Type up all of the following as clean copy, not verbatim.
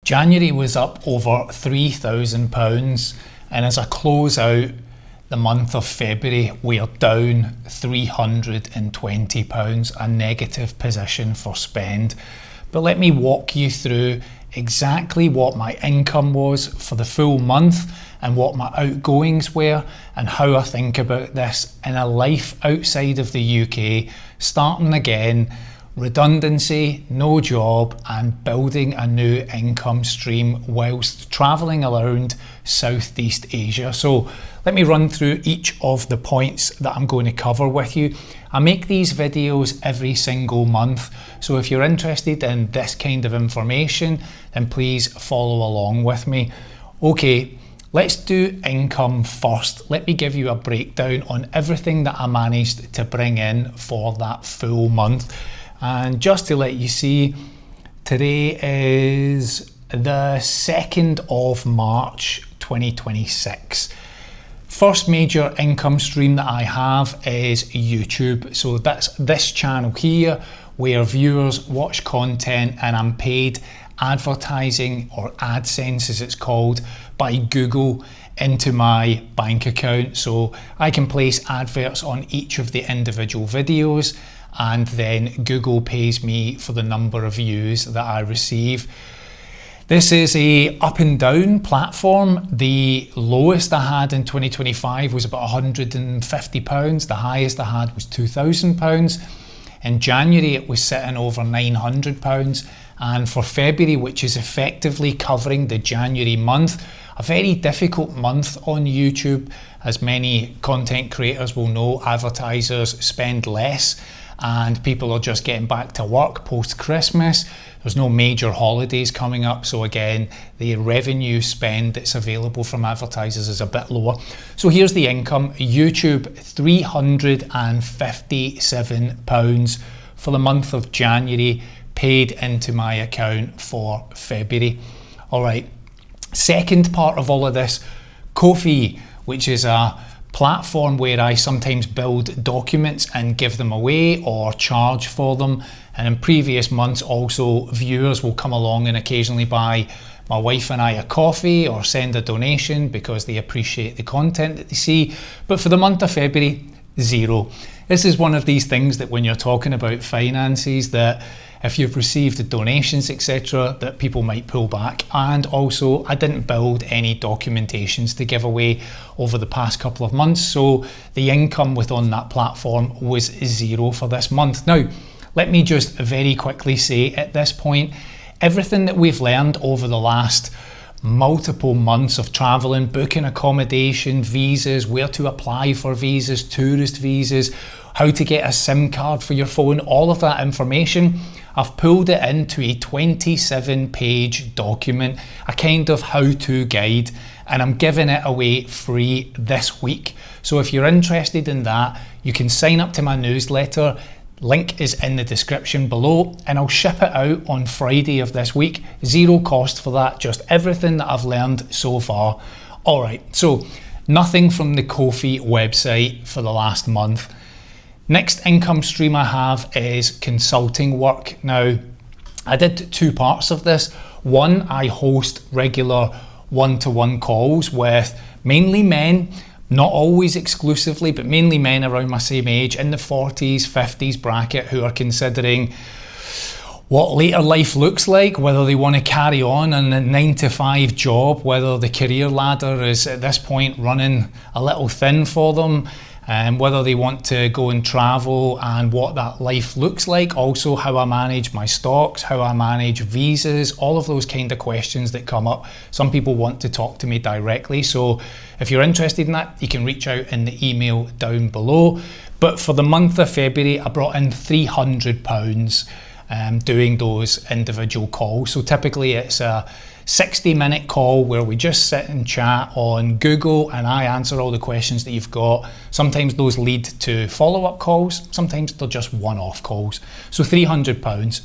January was up over £3,000, and as I close out the month of February, we are down £320, a negative position for spend. But let me walk you through exactly what my income was for the full month and what my outgoings were, and how I think about this in a life outside of the UK, starting again, redundancy, no job, and building a new income stream whilst travelling around Southeast Asia. So let me run through each of the points that I'm going to cover with you. I make these videos every single month, so if you're interested in this kind of information, then please follow along with me. Okay, let's do income first. Let me give you a breakdown on everything that I managed to bring in for that full month. And just to let you see, today is the 2nd of March 2026. First major income stream that I have is YouTube. So that's this channel here where viewers watch content and I'm paid advertising, or AdSense as it's called, by Google into my bank account. So I can place adverts on each of the individual videos, and then Google pays me for the number of views that I receive. This is a up and down platform. The lowest I had in 2025 was about £150. The highest I had was £2,000. In January it was sitting over £900, and for February, which is effectively covering the January month, a very difficult month on YouTube. As many content creators will know, advertisers spend less and people are just getting back to work post-Christmas. There's no major holidays coming up, so again, the revenue spend that's available from advertisers is a bit lower. So here's the income. YouTube, £357 for the month of January, paid into my account for February. All right, second part of all of this, Ko-fi, which is a platform where I sometimes build documents and give them away or charge for them. And in previous months also, viewers will come along and occasionally buy my wife and I a coffee or send a donation because they appreciate the content that they see. But for the month of February, zero. This is one of these things that when you're talking about finances, that if you've received donations, etc., that people might pull back. And also, I didn't build any documentations to give away over the past couple of months, so the income within that platform was zero for this month. Now, let me just very quickly say at this point, everything that we've learned over the last multiple months of traveling, booking accommodation, visas, where to apply for visas, tourist visas, how to get a SIM card for your phone, all of that information, I've pulled it into a 27-page document, a kind of how-to guide, and I'm giving it away free this week. So if you're interested in that, you can sign up to my newsletter. Link is in the description below, and I'll ship it out on Friday of this week. Zero cost for that, just everything that I've learned so far. All right, so nothing from the Ko-fi website for the last month. Next income stream I have is consulting work. Now, I did two parts of this. One, I host regular one-to-one calls with mainly men, not always exclusively, but mainly men around my same age, in the 40s, 50s bracket, who are considering what later life looks like, whether they want to carry on in a 9-to-5 job, whether the career ladder is at this point running a little thin for them, and whether they want to go and travel and what that life looks like. Also, how I manage my stocks, how I manage visas, all of those kind of questions that come up. Some people want to talk to me directly, so if you're interested in that, you can reach out in the email down below. But for the month of February, I brought in £300 doing those individual calls. So typically it's a 60-minute call where we just sit and chat on Google and I answer all the questions that you've got. Sometimes those lead to follow-up calls, sometimes they're just one-off calls. So £300.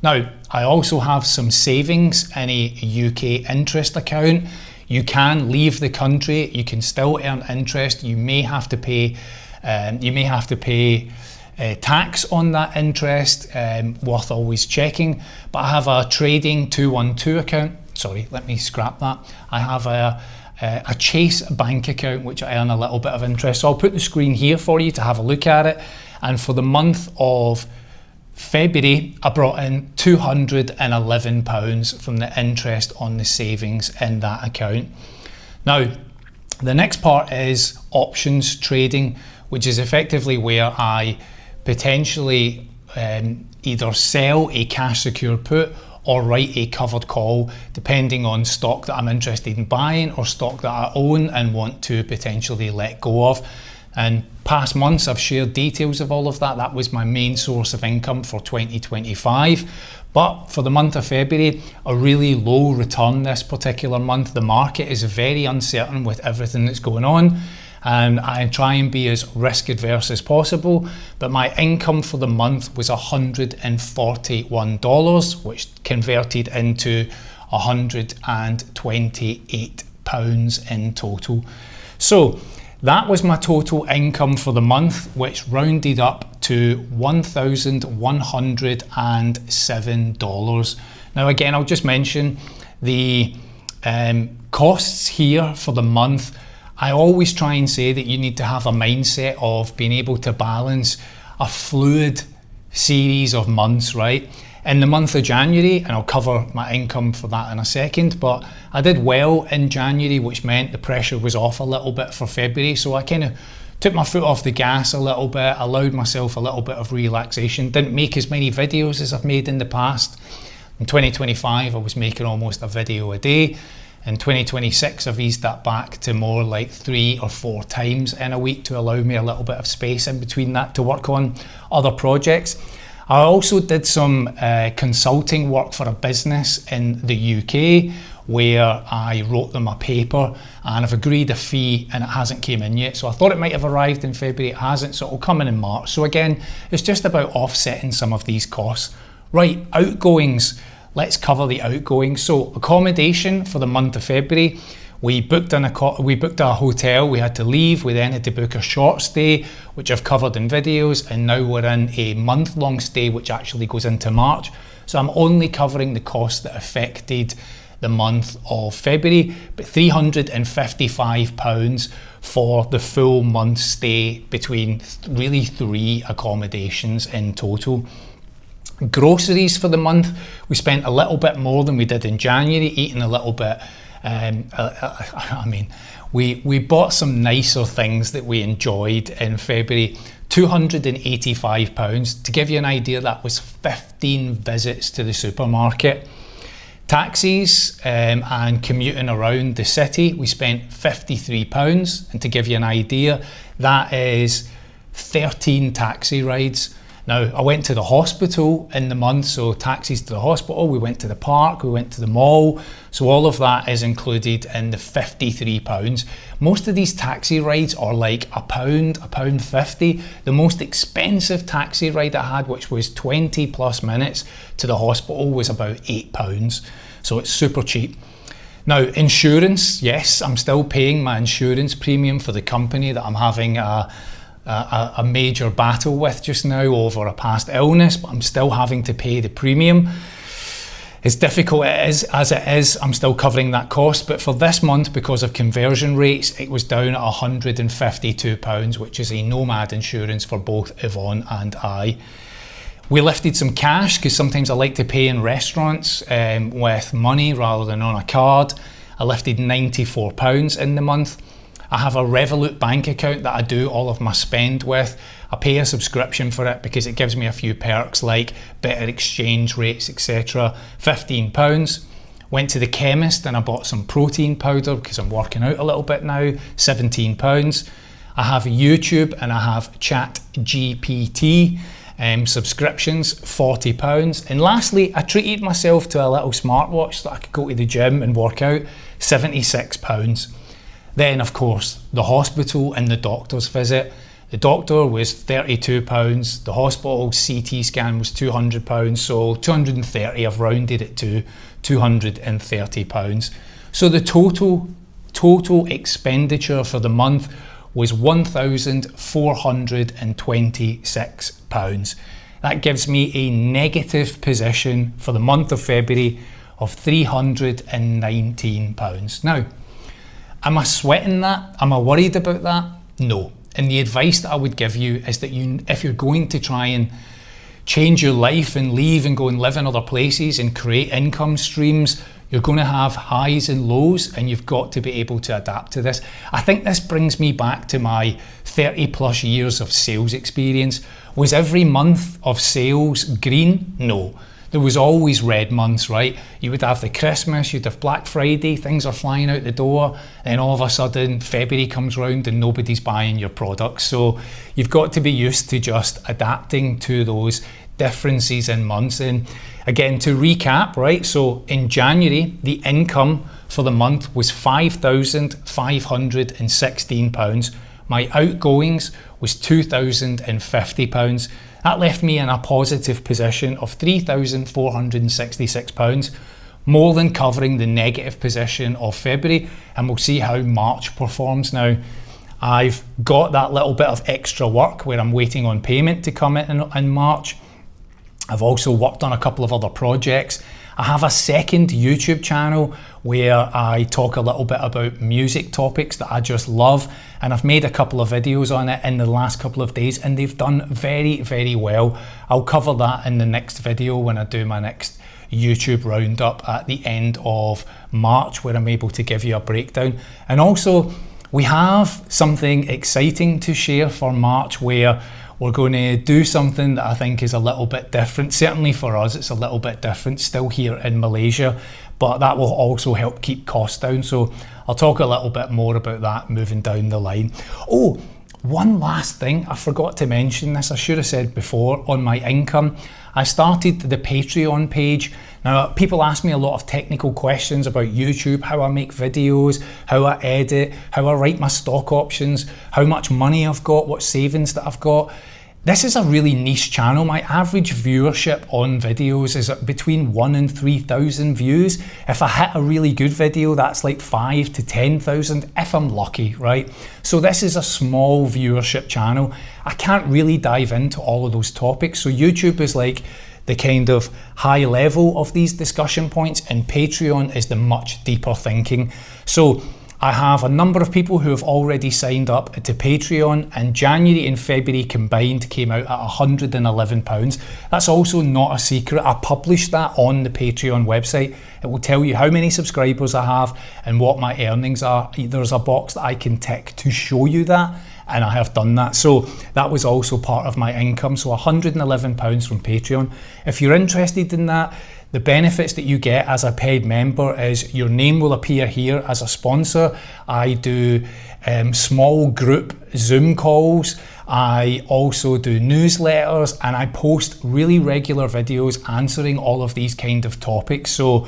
Now, I also have some savings in a UK interest account. You can leave the country, you can still earn interest. You may have to pay tax on that interest, worth always checking. But I have a trading 212 account. sorry, let me scrap that. I have a Chase bank account which I earn a little bit of interest. So I'll put the screen here for you to have a look at it. And for the month of February, I brought in £211 from the interest on the savings in that account. Now, the next part is options trading, which is effectively where I potentially either sell a cash secure put or write a covered call, depending on stock that I'm interested in buying or stock that I own and want to potentially let go of. And past months I've shared details of all of that. That was my main source of income for 2025. But for the month of February, a really low return this particular month. The market is very uncertain with everything that's going on, and I try and be as risk adverse as possible. But my income for the month was $141, which converted into £128 in total. So that was my total income for the month, which rounded up to $1,107. Now again, I'll just mention the costs here for the month. I always try and say that you need to have a mindset of being able to balance a fluid series of months, right? In the month of January, and I'll cover my income for that in a second, but I did well in January, which meant the pressure was off a little bit for February. So I kind of took my foot off the gas a little bit, allowed myself a little bit of relaxation, didn't make as many videos as I've made in the past. In 2025, I was making almost a video a day. In 2026, I've eased that back to more like 3 or 4 times in a week to allow me a little bit of space in between that to work on other projects. I also did some consulting work for a business in the UK where I wrote them a paper, and I've agreed a fee and it hasn't came in yet. So I thought it might have arrived in February, it hasn't, so it'll come in March. So again, it's just about offsetting some of these costs. Right, outgoings. Let's cover the outgoings. So accommodation for the month of February, we booked a hotel, we had to leave, we then had to book a short stay, which I've covered in videos, and now we're in a month-long stay, which actually goes into March. So I'm only covering the costs that affected the month of February, but £355 for the full month stay between really 3 accommodations in total. Groceries for the month, we spent a little bit more than we did in January, eating a little bit. We bought some nicer things that we enjoyed in February. £285. To give you an idea, that was 15 visits to the supermarket. Taxis and commuting around the city, we spent £53. And to give you an idea, that is 13 taxi rides. Now, I went to the hospital in the month, so taxis to the hospital, we went to the park, we went to the mall, so all of that is included in the £53. Most of these taxi rides are like £1.50. The most expensive taxi ride I had, which was 20 plus minutes to the hospital, was about £8. So it's super cheap. Now, insurance, yes, I'm still paying my insurance premium for the company that I'm having a major battle with just now over a past illness, but I'm still having to pay the premium. As difficult as it is, I'm still covering that cost, but for this month, because of conversion rates, it was down at £152, which is a Nomad insurance for both Yvonne and I. We lifted some cash because sometimes I like to pay in restaurants with money rather than on a card. I lifted £94 in the month. I have a Revolut bank account that I do all of my spend with. I pay a subscription for it because it gives me a few perks like better exchange rates, etc. £15. Went to the chemist and I bought some protein powder because I'm working out a little bit now, £17. I have YouTube and I have ChatGPT subscriptions, £40. And lastly, I treated myself to a little smartwatch so that I could go to the gym and work out, £76. Then, of course, the hospital and the doctor's visit. The doctor was £32, the hospital CT scan was £200, so 230, I've rounded it to £230. So the total expenditure for the month was £1,426. That gives me a negative position for the month of February of £319. Now, am I sweating that? Am I worried about that? No. And the advice that I would give you is that if you're going to try and change your life and leave and go and live in other places and create income streams, you're going to have highs and lows, and you've got to be able to adapt to this. I think this brings me back to my 30 plus years of sales experience. Was every month of sales green? No. There was always red months, right? You would have the Christmas, you'd have Black Friday, things are flying out the door, and all of a sudden February comes round and nobody's buying your products. So you've got to be used to just adapting to those differences in months. And again, to recap, right? So in January, the income for the month was £5,516. My outgoings was £2,050. That left me in a positive position of £3,466, more than covering the negative position of February, and we'll see how March performs. Now, I've got that little bit of extra work where I'm waiting on payment to come in March. I've also worked on a couple of other projects. I have a second YouTube channel where I talk a little bit about music topics that I just love, and I've made a couple of videos on it in the last couple of days, and they've done very, very well. I'll cover that in the next video when I do my next YouTube roundup at the end of March, where I'm able to give you a breakdown. And also, we have something exciting to share for March, where we're going to do something that I think is a little bit different. Certainly for us, it's a little bit different, still here in Malaysia, but that will also help keep costs down. So I'll talk a little bit more about that moving down the line. Oh, one last thing, I forgot to mention this, I should have said before, on my income. I started the Patreon page. Now, people ask me a lot of technical questions about YouTube, how I make videos, how I edit, how I write my stock options, how much money I've got, what savings that I've got. This is a really niche channel. My average viewership on videos is between 1,000 and 3,000 views. If I hit a really good video, that's like 5,000 to 10,000 if I'm lucky, right? So this is a small viewership channel. I can't really dive into all of those topics. So YouTube is like the kind of high level of these discussion points, and Patreon is the much deeper thinking. So I have a number of people who have already signed up to Patreon, and January and February combined came out at £111. That's also not a secret. I published that on the Patreon website. It will tell you how many subscribers I have and what my earnings are. There's a box that I can tick to show you that, and I have done that. So that was also part of my income. So £111 from Patreon. If you're interested in that, the benefits that you get as a paid member is your name will appear here as a sponsor. I do small group Zoom calls. I also do newsletters, and I post really regular videos answering all of these kind of topics. So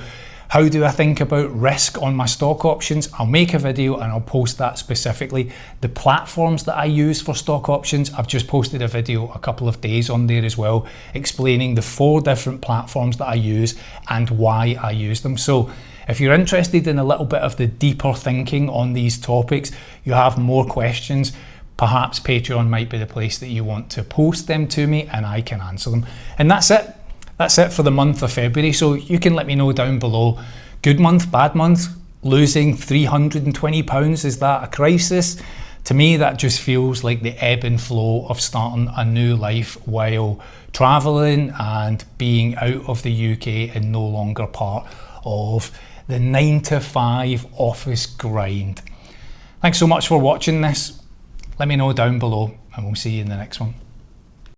how do I think about risk on my stock options? I'll make a video and I'll post that specifically. The platforms that I use for stock options, I've just posted a video a couple of days on there as well, explaining the 4 different platforms that I use and why I use them. So if you're interested in a little bit of the deeper thinking on these topics, you have more questions, perhaps Patreon might be the place that you want to post them to me and I can answer them. And that's it. That's it for the month of February. So you can let me know down below. Good month, bad month, losing £320, is that a crisis? To me, that just feels like the ebb and flow of starting a new life while traveling and being out of the UK and no longer part of the 9-to-5 office grind. Thanks so much for watching this. Let me know down below and we'll see you in the next one.